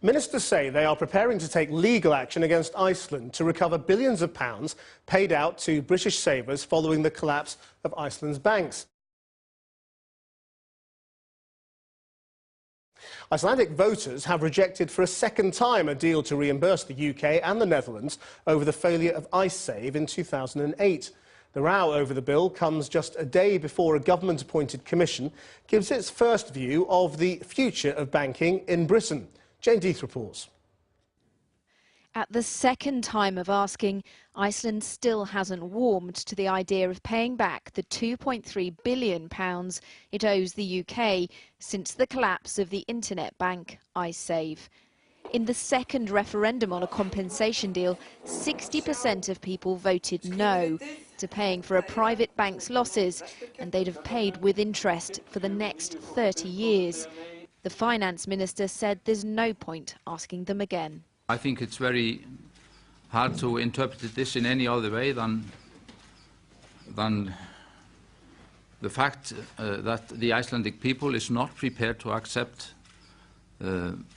Ministers say they are preparing to take legal action against Iceland to recover billions of pounds paid out to British savers following the collapse of Iceland's banks. Icelandic voters have rejected for a second time a deal to reimburse the UK and the Netherlands over the failure of Icesave in 2008. The row over the bill comes just a day before a government-appointed commission gives its first view of the future of banking in Britain. Jane Deeth reports. At the second time of asking, Iceland still hasn't warmed to the idea of paying back the £2.3 billion it owes the UK since the collapse of the internet bank Icesave. In the second referendum on a compensation deal, 60% of people voted no to paying for a private bank's losses, and they'd have paid with interest for the next 30 years. The finance minister said there's no point asking them again. I think it's very hard to interpret this in any other way than the fact that the Icelandic people is not prepared to accept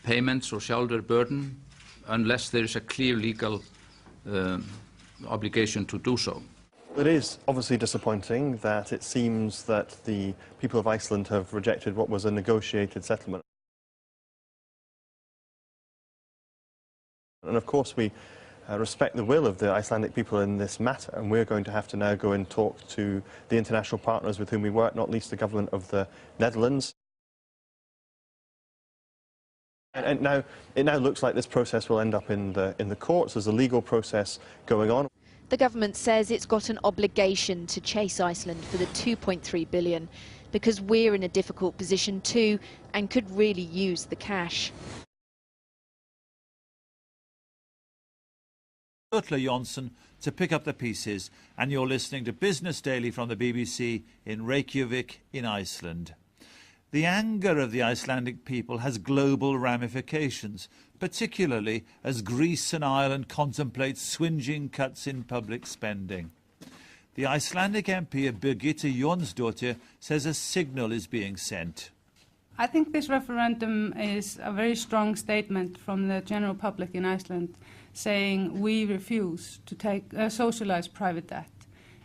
payments or shoulder burden unless there is a clear legal obligation to do so. It is obviously disappointing that it seems that the people of Iceland have rejected what was a negotiated settlement. And of course we respect the will of the Icelandic people in this matter, and we're going to have to now go and talk to the international partners with whom we work, not least the government of the Netherlands. And it now looks like this process will end up in the courts. There's a legal process going on. The government says it's got an obligation to chase Iceland for the £2.3 billion because we're in a difficult position too and could really use the cash. Ursula Jonsson to pick up the pieces, and you're listening to Business Daily from the BBC in Reykjavik in Iceland. The anger of the Icelandic people has global ramifications, particularly as Greece and Ireland contemplate swingeing cuts in public spending. The Icelandic MP Birgitta Jónsdóttir says a signal is being sent. I think this referendum is a very strong statement from the general public in Iceland saying we refuse to take socialise private debt.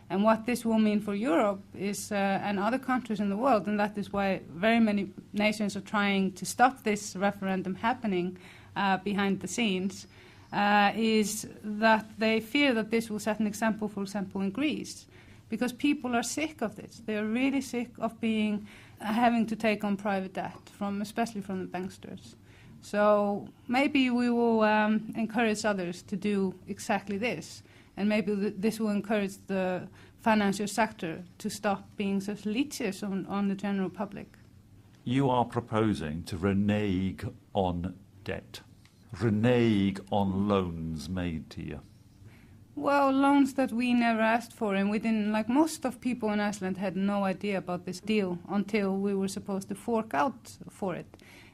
And what this will mean for Europe is, and other countries in the world, and that is why very many nations are trying to stop this referendum happening behind the scenes, is that they fear that this will set an example, for example, in Greece, because people are sick of this. They are really sick of having to take on private debt, especially from the banksters. So maybe we will encourage others to do exactly this. And maybe this will encourage the financial sector to stop being such leeches on the general public. You are proposing to renege on debt, renege on loans made to you. Well, loans that we never asked for, and we didn't, like most of people in Iceland had no idea about this deal until we were supposed to fork out for it.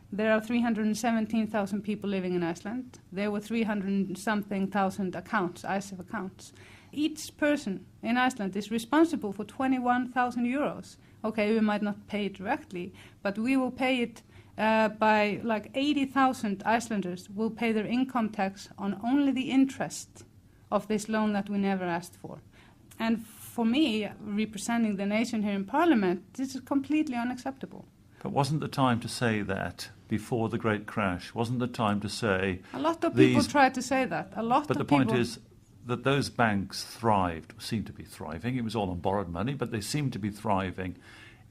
There are 317,000 people living in Iceland. There were 300-something thousand accounts, Icesave accounts. Each person in Iceland is responsible for 21,000 euros. Okay, we might not pay it directly, but we will pay it by like 80,000 Icelanders will pay their income tax on only the interest of this loan that we never asked for. And for me, representing the nation here in Parliament, this is completely unacceptable. But wasn't the time to say that before the great crash? Wasn't the time to say... A lot of people tried to say that. But the point is that those banks thrived, seemed to be thriving. It was all on borrowed money, but they seemed to be thriving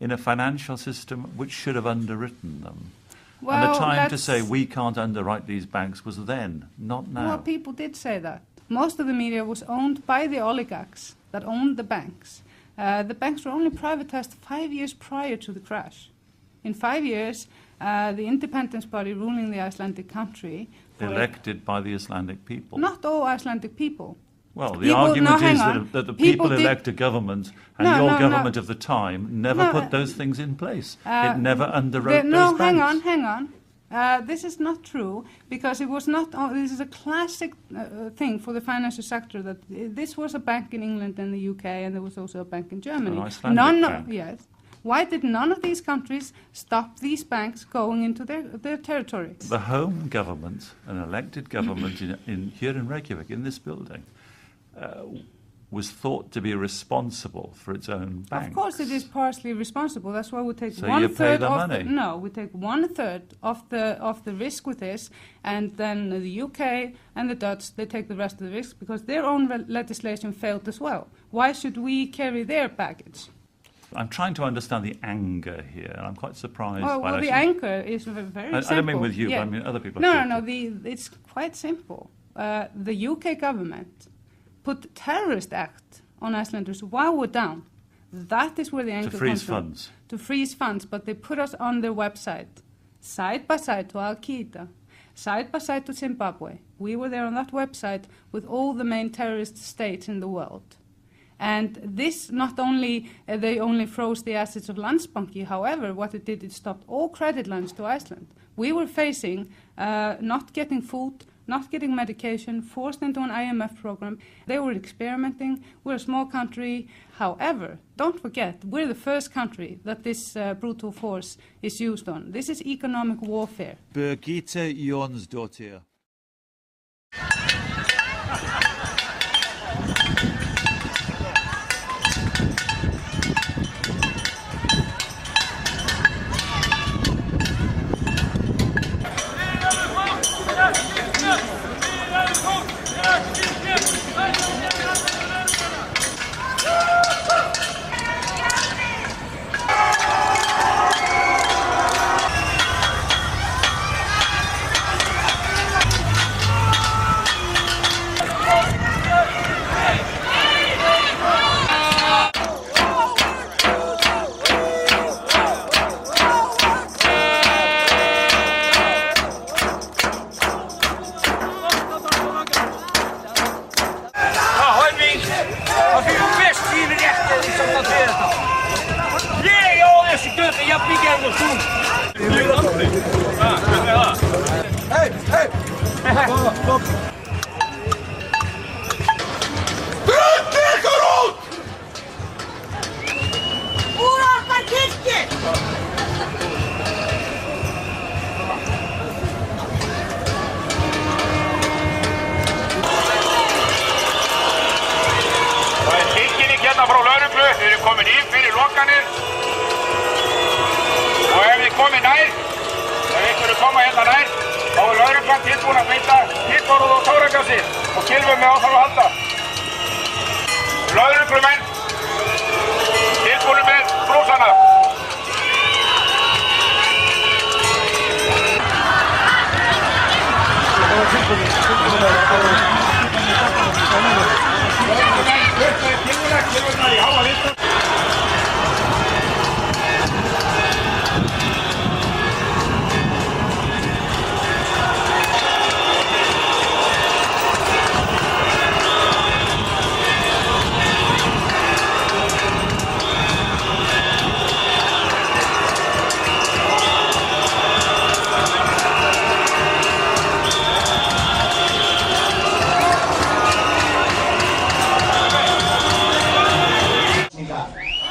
in a financial system which should have underwritten them. Well, and the time to say we can't underwrite these banks was then, not now. Well, people did say that. Most of the media was owned by the oligarchs that owned the banks. The banks were only privatized 5 years prior to the crash. In 5 years, the Independence Party ruling the Icelandic country... Elected by the Icelandic people. Not all Icelandic people. Well, the argument is that the people elect a government, and your government of the time never put those things in place. It never underwrote those banks. Hang on. This is not true, because it was not... this is a classic thing for the financial sector, that this was a bank in England and the UK, and there was also a bank in Germany. An Icelandic bank. Yes. Why did none of these countries stop these banks going into their territory? The home government, an elected government here in Reykjavik, in this building, was thought to be responsible for its own banks. Of course it is partially responsible. That's why we take so one you third pay the of money. no, we take 1/3 of the risk with this, and then the UK and the Dutch, they take the rest of the risk because their own legislation failed as well. Why should we carry their baggage? I'm trying to understand the anger here, and I'm quite surprised by Well, that. the anger is very simple. I don't mean with you, Yeah. but I mean other people. No. It's quite simple. The UK government put terrorist act on Icelanders while we're down. That is where the anger To freeze comes from. funds. To freeze funds, but they put us on their website, side by side to Al-Qaeda, side by side to Zimbabwe. We were there on that website with all the main terrorist states in the world. And this not only, they only froze the assets of Landsbanki, however, what it did, it stopped all credit lines to Iceland. We were facing not getting food, not getting medication, forced into an IMF program. They were experimenting. We're a small country. However, don't forget, we're the first country that this brutal force is used on. This is economic warfare. Birgitte Jonsdottir. Frá lögreglu, við erum komin í fyrir lokanir og ef við komum nær, ef einhverju koma hérna nær, þá lögreglan tilbúin að beita hittorð og táragasi og kylfum með áþarf að halda. Lögreglumenn tilbúin með brúsana.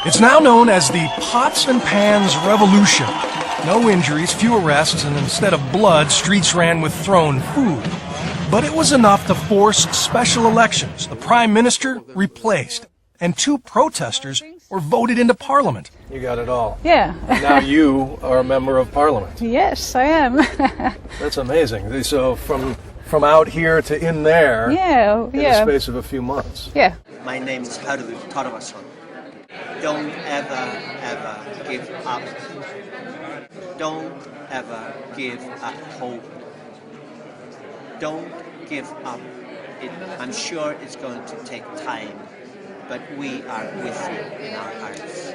It's now known as the Pots and Pans Revolution. No injuries, few arrests, and instead of blood, streets ran with thrown food. But it was enough to force special elections. The Prime Minister replaced, and 2 protesters were voted into Parliament. You got it all. Yeah. Now you are a member of Parliament. Yes, I am. That's amazing. So from out here to in there in the space of a few months. Yeah. My name is Harður Torfason. Don't ever give up. Don't ever give up hope. Don't give up. I'm sure it's going to take time, but we are with you in our hearts.